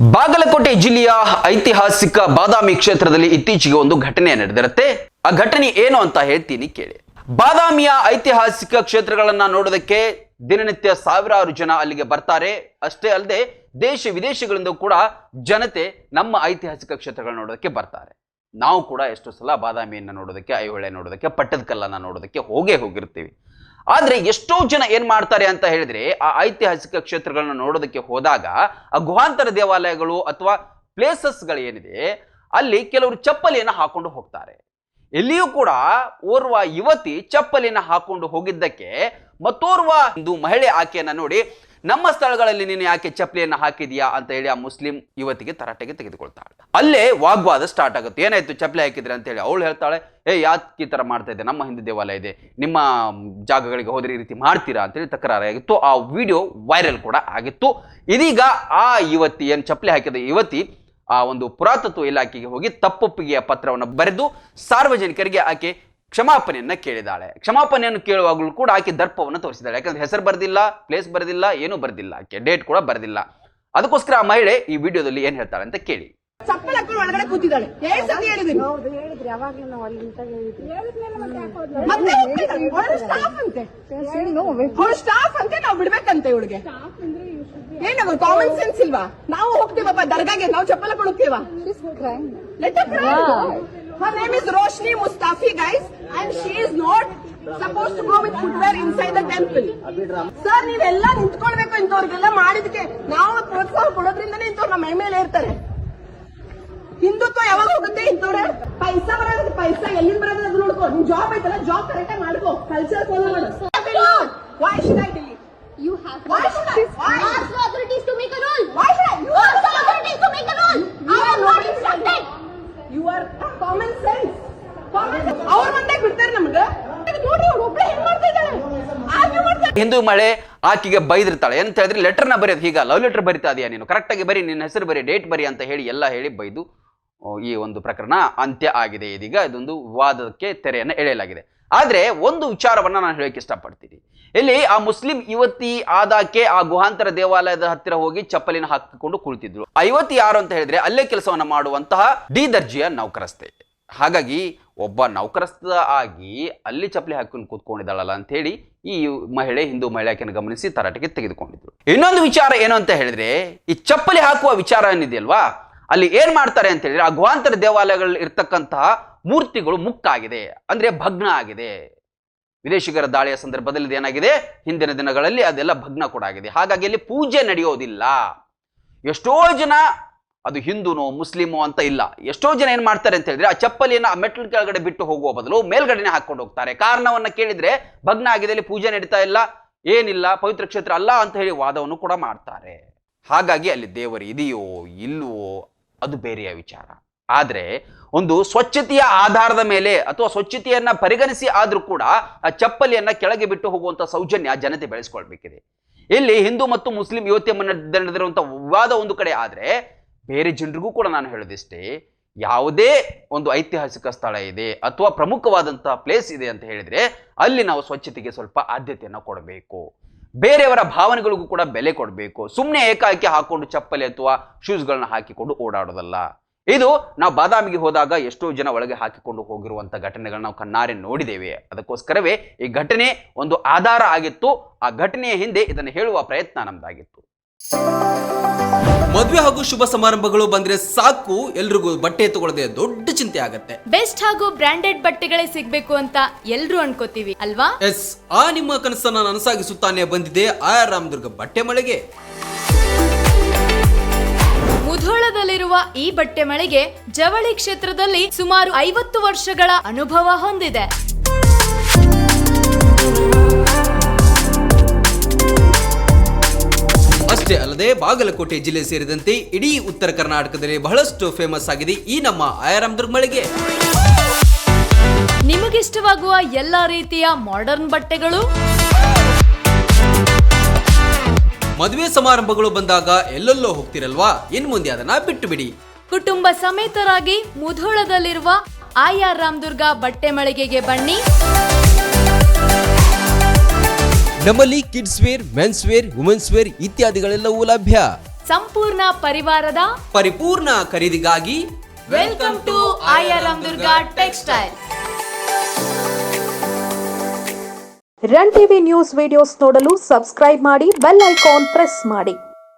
ಬಾಗಲಕೋಟೆ ಜಿಲ್ಲೆಯ ಐತಿಹಾಸಿಕ ಬಾದಾಮಿ ಕ್ಷೇತ್ರದಲ್ಲಿ ಇತ್ತೀಚೆಗೆ ಒಂದು ಘಟನೆ ನಡೆದಿರುತ್ತೆ. ಆ ಘಟನೆ ಏನು ಅಂತ ಹೇಳ್ತೀನಿ ಕೇಳಿ. ಬಾದಾಮಿಯ ಐತಿಹಾಸಿಕ ಕ್ಷೇತ್ರಗಳನ್ನ ನೋಡೋದಕ್ಕೆ ದಿನನಿತ್ಯ ಸಾವಿರಾರು ಜನ ಅಲ್ಲಿಗೆ ಬರ್ತಾರೆ. ಅಷ್ಟೇ ಅಲ್ಲದೆ ದೇಶ ವಿದೇಶಗಳಿಂದ ಕೂಡ ಜನತೆ ನಮ್ಮ ಐತಿಹಾಸಿಕ ಕ್ಷೇತ್ರಗಳನ್ನ ನೋಡೋದಕ್ಕೆ ಬರ್ತಾರೆ. ನಾವು ಕೂಡ ಎಷ್ಟು ಸಲ ಬಾದಾಮಿಯನ್ನ ನೋಡೋದಕ್ಕೆ, ಐಹೊಳೆ ನೋಡೋದಕ್ಕೆ, ಪಟ್ಟದಕಲ್ಲನ್ನ ನೋಡೋದಕ್ಕೆ ಹೋಗಿರ್ತೀವಿ. ಆದ್ರೆ ಎಷ್ಟೋ ಜನ ಏನ್ ಮಾಡ್ತಾರೆ ಅಂತ ಹೇಳಿದ್ರೆ, ಆ ಐತಿಹಾಸಿಕ ಕ್ಷೇತ್ರಗಳನ್ನ ನೋಡೋದಕ್ಕೆ ಹೋದಾಗ ಆ ಗುಹಾಂತರ ದೇವಾಲಯಗಳು ಅಥವಾ ಪ್ಲೇಸಸ್ಗಳು ಏನಿದೆ ಅಲ್ಲಿ ಕೆಲವರು ಚಪ್ಪಲಿಯನ್ನು ಹಾಕೊಂಡು ಹೋಗ್ತಾರೆ. ಎಲ್ಲಿಯೂ ಕೂಡ ಓರ್ವ ಯುವತಿ ಚಪ್ಪಲಿನ ಹಾಕೊಂಡು ಹೋಗಿದ್ದಕ್ಕೆ ಮತ್ತೋರ್ವ ಒಂದು ಮಹಿಳೆ ಆಕೆಯನ್ನ ನೋಡಿ, ನಮ್ಮ ಸ್ಥಳಗಳಲ್ಲಿ ನೀನು ಯಾಕೆ ಚಪ್ಪಲಿಯನ್ನು ಹಾಕಿದ್ಯಾ ಅಂತ ಹೇಳಿ ಆ ಮುಸ್ಲಿಂ ಯುವತಿಗೆ ತರಾಟೆಗೆ ತೆಗೆದುಕೊಳ್ತಾಳೆ. ಅಲ್ಲೇ ವಾಗ್ವಾದ ಸ್ಟಾರ್ಟ್ ಆಗುತ್ತೆ. ಏನಾಯ್ತು, ಚಪ್ಪಲಿ ಹಾಕಿದ್ರೆ ಅಂತ ಹೇಳಿ. ಅವಳು ಹೇಳ್ತಾಳೆ, ಯಾಕೆ ಈ ತರ ಮಾಡ್ತಾ ಇದೆ, ನಮ್ಮ ಹಿಂದೂ ದೇವಾಲಯ ಇದೆ, ನಿಮ್ಮ ಜಾಗಗಳಿಗೆ ಹೋದ್ರೆ ಈ ರೀತಿ ಮಾಡ್ತೀರಾ ಅಂತೇಳಿ ತಕರಾರಾಗಿತ್ತು. ಆ ವಿಡಿಯೋ ವೈರಲ್ ಕೂಡ ಆಗಿತ್ತು. ಇದೀಗ ಆ ಯುವತಿ ಏನು ಚಪ್ಪಲಿ ಹಾಕಿದ ಯುವತಿ ಆ ಒಂದು ಪುರಾತತ್ವ ಇಲಾಖೆಗೆ ಹೋಗಿ ತಪ್ಪೊಪ್ಪಿಗೆಯ ಪತ್ರವನ್ನು ಬರೆದು ಸಾರ್ವಜನಿಕರಿಗೆ ಆಕೆ ಕ್ಷಮಾಪಣೆಯನ್ನ ಕೇಳಿದಾಳೆ. ಕ್ಷಮಾಪಣೆಯನ್ನು ಕೇಳುವಾಗಲೂ ಕೂಡ ಆಕೆ ದರ್ಪವನ್ನು ತೋರಿಸಿದಾಳೆ. ಯಾಕಂದ್ರೆ ಹೆಸರು ಬರೆದಿಲ್ಲ, ಪ್ಲೇಸ್ ಬರೆದಿಲ್ಲ, ಏನೂ ಬರೆದಿಲ್ಲ, ಆಕೆ ಡೇಟ್ ಕೂಡ ಬರೆದಿಲ್ಲ. ಅದಕ್ಕೋಸ್ಕರ ಆ ಮಹಿಳೆ ಈ ವಿಡಿಯೋದಲ್ಲಿ ಏನ್ ಹೇಳ್ತಾಳೆ ಅಂತ ಕೇಳಿ. ಚಪ್ಪಲ್ ಹಾಕೊಂಡು ಒಳಗಡೆ ಕೂತಿದ್ದಾಳೆ. ಸ್ಟಾಫ್ ಅಂತೆ ನಾವು ಬಿಡ್ಬೇಕಂತೆ ಇವಳಿಗೆ. ಏನಾಗ ಕಾಮನ್ ಸೆನ್ಸ್ ಇಲ್ವಾ? ನಾವು ಹೋಗ್ತೀವಪ್ಪ ದರ್ಗಾಗೆ, ನಾವು ಚಪ್ಪಲ್ ಹಾಕೊಂಡು ಹೋಗ್ತೀವ. Her name is Roshni Mustafi, guys, and she is not supposed to go with footwear inside the temple. Sir, ನೀವೆಲ್ಲ ನಿಂತ್ಕೊಳ್ಬೇಕು. ಇಂಥವ್ರಿಗೆಲ್ಲ ಮಾಡಿದಕ್ಕೆ ನಾವು ಪ್ರೋತ್ಸಾಹ ಕೊಡೋದ್ರಿಂದನೇ ಇಂಥವ್ರು ನಮ್ಮ ಮೇಲೆ ಇರ್ತಾರೆ. ಹಿಂದುತ್ವ ಯಾವಾಗ ಹೋಗುತ್ತೆ? ಇಂಥವ್ರೆ ಪೈಸಾ ಬರೋದು, ಪೈಸಾ ಎಲ್ಲಿಂದ ಬರೋದು ಅದು ನೋಡ್ಕೋ. ನಿನ್ ಜಾಬ್ ಐತಲ್ಲ, ಜಾಬ್ ಕರೆಕ್ಟ್ ಆಗಿ ಮಾಡ್ಕೋ, ಕಲ್ಚರ್ ಫಾಲೋ ಮಾಡು. Why should I delete? You have Why should I? Why? Ask the authorities to make a rule. Why should I? You Ask the authorities to make a rule. I am not instructed. You are common sense. ಅವ್ರ ಮಂದಾಗ ಬಿಡ್ತಾರೆ ನಮ್ಗೆ. ನೋಡಿ ಅವ್ರು ಒಬ್ಬಳೆ ಹೆಂಗ್ ಮಾಡ್ತಾ ಇದ್ದಾಳೆ, argue ಮಾಡ್ತಾರೆ. ಹಿಂದೂ ಮಳೆ ಆಕೆಗೆ ಬೈದಿರ್ತಾಳೆ. ಎಂತ ಹೇಳಿದ್ರೆ ಲೆಟರ್ನ ಬರೆಯೋದು, ಹೀಗ ಲವ್ ಲೆಟರ್ ಬರಿತಾ ಇದೆಯಾ ನೀನು, ಕರೆಕ್ಟಾಗಿ ಬರಿ, ನಿನ್ನ ಹೆಸರು ಬರಿ, ಡೇಟ್ ಬರಿ ಅಂತ ಹೇಳಿ ಎಲ್ಲ ಹೇಳಿ ಬೈದು ಈ ಒಂದು ಪ್ರಕರಣ ಅಂತ್ಯ ಆಗಿದೆ. ಇದೀಗ ಇದೊಂದು ವಿವಾದಕ್ಕೆ ತೆರೆಯನ್ನು ಎಳೆಯಲಾಗಿದೆ. ಆದ್ರೆ ಒಂದು ವಿಚಾರವನ್ನ ನಾನು ಹೇಳಕ್ಕೆ ಇಷ್ಟಪಡ್ತೀನಿ. ಇಲ್ಲಿ ಆ ಮುಸ್ಲಿಂ ಯುವತಿ ಆದಾಕೆ ಆ ಗುಹಾಂತರ ದೇವಾಲಯದ ಹತ್ತಿರ ಹೋಗಿ ಚಪ್ಪಲಿನ ಹಾಕಿಕೊಂಡು ಕುಳಿತಿದ್ರು. ಆ ಯುವತಿ ಯಾರು ಅಂತ ಹೇಳಿದ್ರೆ ಅಲ್ಲೇ ಕೆಲಸವನ್ನ ಮಾಡುವಂತಹ ಡಿ ದರ್ಜೆಯ ನೌಕರಸ್ತೆ. ಹಾಗಾಗಿ ಒಬ್ಬ ನೌಕರಸ್ಥ ಆಗಿ ಅಲ್ಲಿ ಚಪ್ಪಲಿ ಹಾಕೊಂಡು ಕೂತ್ಕೊಂಡಿದ್ದಾಳಲ್ಲ ಅಂತ ಹೇಳಿ ಈ ಮಹಿಳೆ, ಹಿಂದೂ ಮಹಿಳೆ ಆಕೆಯನ್ನು ಗಮನಿಸಿ ತರಾಟೆಗೆ ತೆಗೆದುಕೊಂಡಿದ್ರು. ಇನ್ನೊಂದು ವಿಚಾರ ಏನು ಅಂತ ಹೇಳಿದ್ರೆ, ಈ ಚಪ್ಪಲಿ ಹಾಕುವ ವಿಚಾರ ಏನಿದೆಯಲ್ವಾ, ಅಲ್ಲಿ ಏನ್ ಮಾಡ್ತಾರೆ ಅಂತ ಹೇಳಿದ್ರೆ ಆ ಗುಹಾಂತರ ದೇವಾಲಯಗಳಲ್ಲಿ ಇರ್ತಕ್ಕಂತಹ ಮೂರ್ತಿಗಳು ಮುಕ್ಕಾಗಿದೆ, ಅಂದ್ರೆ ಭಗ್ನ ಆಗಿದೆ. ವಿದೇಶಿಗರ ದಾಳಿಯ ಸಂದರ್ಭದಲ್ಲಿ ಏನಾಗಿದೆ, ಹಿಂದಿನ ದಿನಗಳಲ್ಲಿ ಅದೆಲ್ಲ ಭಗ್ನ ಕೂಡ ಆಗಿದೆ. ಹಾಗಾಗಿ ಅಲ್ಲಿ ಪೂಜೆ ನಡೆಯೋದಿಲ್ಲ. ಎಷ್ಟೋ ಜನ ಅದು ಹಿಂದೂನೋ ಮುಸ್ಲಿಮೋ ಅಂತ ಇಲ್ಲ, ಎಷ್ಟೋ ಜನ ಏನ್ ಮಾಡ್ತಾರೆ ಅಂತ ಹೇಳಿದ್ರೆ ಆ ಚಪ್ಪಲಿಯನ್ನ ಆ ಮೆಟ್ಲ ಕೆಳಗಡೆ ಬಿಟ್ಟು ಹೋಗುವ ಬದಲು ಮೇಲ್ಗಡೆನೆ ಹಾಕೊಂಡು ಹೋಗ್ತಾರೆ. ಕಾರಣವನ್ನ ಕೇಳಿದ್ರೆ ಭಗ್ನ ಆಗಿದೆ, ಅಲ್ಲಿ ಪೂಜೆ ನಡೀತಾ ಇಲ್ಲ, ಏನಿಲ್ಲ, ಪವಿತ್ರ ಕ್ಷೇತ್ರ ಅಲ್ಲ ಅಂತ ಹೇಳಿ ವಾದವನ್ನು ಕೂಡ ಮಾಡ್ತಾರೆ. ಹಾಗಾಗಿ ಅಲ್ಲಿ ದೇವರು ಇದೆಯೋ ಇಲ್ವೋ ಅದು ಬೇರೆಯ ವಿಚಾರ. ಆದ್ರೆ ಒಂದು ಸ್ವಚ್ಛತೆಯ ಆಧಾರದ ಮೇಲೆ ಅಥವಾ ಸ್ವಚ್ಛತೆಯನ್ನ ಪರಿಗಣಿಸಿ ಆದ್ರೂ ಕೂಡ ಆ ಚಪ್ಪಲಿಯನ್ನ ಕೆಳಗೆ ಬಿಟ್ಟು ಹೋಗುವಂತ ಸೌಜನ್ಯ ಜನತೆ ಬೆಳೆಸ್ಕೊಳ್ಬೇಕಿದೆ. ಇಲ್ಲಿ ಹಿಂದೂ ಮತ್ತು ಮುಸ್ಲಿಂ ಯುವತಿಯ ನಡೆದಿರುವಂತಹ ವಿವಾದ ಒಂದು ಕಡೆ ಆದ್ರೆ, ಬೇರೆ ಜನರಿಗೂ ಕೂಡ ನಾನು ಹೇಳೋದಿಷ್ಟೇ, ಯಾವುದೇ ಒಂದು ಐತಿಹಾಸಿಕ ಸ್ಥಳ ಇದೆ ಅಥವಾ ಪ್ರಮುಖವಾದಂತಹ ಪ್ಲೇಸ್ ಇದೆ ಅಂತ ಹೇಳಿದ್ರೆ ಅಲ್ಲಿ ನಾವು ಸ್ವಚ್ಛತೆಗೆ ಸ್ವಲ್ಪ ಆದ್ಯತೆಯನ್ನು ಕೊಡಬೇಕು. ಬೇರೆಯವರ ಭಾವನೆಗಳಿಗೂ ಕೂಡ ಬೆಲೆ ಕೊಡಬೇಕು. ಸುಮ್ಮನೆ ಏಕಾಏಕಿ ಹಾಕೊಂಡು ಚಪ್ಪಲಿ ಅಥವಾ ಶೂಸ್ಗಳನ್ನ ಹಾಕಿಕೊಂಡು ಓಡಾಡೋದಲ್ಲ. ಇದು ನಾವು ಬಾದಾಮಿಗೆ ಹೋದಾಗ ಎಷ್ಟೋ ಜನ ಒಳಗೆ ಹಾಕಿಕೊಂಡು ಹೋಗಿರುವಂತ ಘಟನೆಗಳನ್ನ ನಾವು ಕಣ್ಣಾರೆ ನೋಡಿದ್ದೇವೆ. ಅದಕ್ಕೋಸ್ಕರವೇ ಈ ಘಟನೆ ಒಂದು ಆಧಾರ ಆಗಿತ್ತು. ಆ ಘಟನೆಯ ಹಿಂದೆ ಇದನ್ನು ಹೇಳುವ ಪ್ರಯತ್ನ ನಮ್ದಾಗಿತ್ತು. ಮದುವೆ ಹಾಗೂ ಶುಭ ಸಮಾರಂಭಗಳು ಬಂದ್ರೆ ಸಾಕು, ಎಲ್ರಿಗೂ ಬಟ್ಟೆ ತಗೊಳ್ಳದೆ ದೊಡ್ಡ ಚಿಂತೆ ಆಗತ್ತೆ. ಬೆಸ್ಟ್ ಹಾಗೂ ಬ್ರಾಂಡೆಡ್ ಬಟ್ಟೆಗಳೇ ಸಿಗ್ಬೇಕು ಅಂತ ಎಲ್ರು ಅನ್ಕೋತೀವಿ ಅಲ್ವಾ? ಎಸ್, ಆ ನಿಮ್ಮ ಕನಸನ್ನ ನನಸಾಗಿಸುತ್ತಾನೆ ಬಂದಿದೆ ಆರ್ ರಾಮದುರ್ಗ ಬಟ್ಟೆ ಮಳೆಗೆ. ಮುಧೋಳದಲ್ಲಿರುವ ಈ ಬಟ್ಟೆ ಮಳಿಗೆ ಜವಳಿ ಕ್ಷೇತ್ರದಲ್ಲಿ ಸುಮಾರು 50 ವರ್ಷಗಳ ಅನುಭವ ಹೊಂದಿದೆ. ಅಷ್ಟೇ ಅಲ್ಲದೆ ಬಾಗಲಕೋಟೆ ಜಿಲ್ಲೆ ಸೇರಿದಂತೆ ಇಡೀ ಉತ್ತರ ಕರ್ನಾಟಕದಲ್ಲಿ ಬಹಳಷ್ಟು ಫೇಮಸ್ ಆಗಿದೆ ಈ ನಮ್ಮ ಆರ್ ರಾಮದುರ್ಗ ಮಳಿಗೆ. ನಿಮಗಿಷ್ಟವಾಗುವ ಎಲ್ಲಾ ರೀತಿಯ ಮಾಡರ್ನ್ ಬಟ್ಟೆಗಳು, ಮದುವೆ ಸಮಾರಂಭಗಳು ಬಂದಾಗ ಎಲ್ಲೆಲ್ಲೋ ಹೋಗ್ತಿರಲ್ವಾ, ಇನ್ ಮುಂದೆ ಅದನ್ನ ಬಿಟ್ಟು ಬಿಡಿ. ಕುಟುಂಬ ಸಮೇತರಾಗಿ ಮುಧೋಳದಲ್ಲಿರುವ ಆರ್ ರಾಮದುರ್ಗ ಬಟ್ಟೆ ಮಳಿಗೆಗೆ ಬನ್ನಿ. ನಮ್ಮಲ್ಲಿ kids wear, men's wear, women's wear ಇತ್ಯಾದಿಗಳೆಲ್ಲವೂ ಲಭ್ಯ. ಸಂಪೂರ್ಣ ಪರಿವಾರದ ಪರಿಪೂರ್ಣ ಖರೀದಿಗಾಗಿ welcome to Ayaram Durga textile. Run TV news videos ನೋಡಲು ಸಬ್ಸ್ಕ್ರೈಬ್ ಮಾಡಿ, ಬೆಲ್ ಐಕಾನ್ ಪ್ರೆಸ್ ಮಾಡಿ.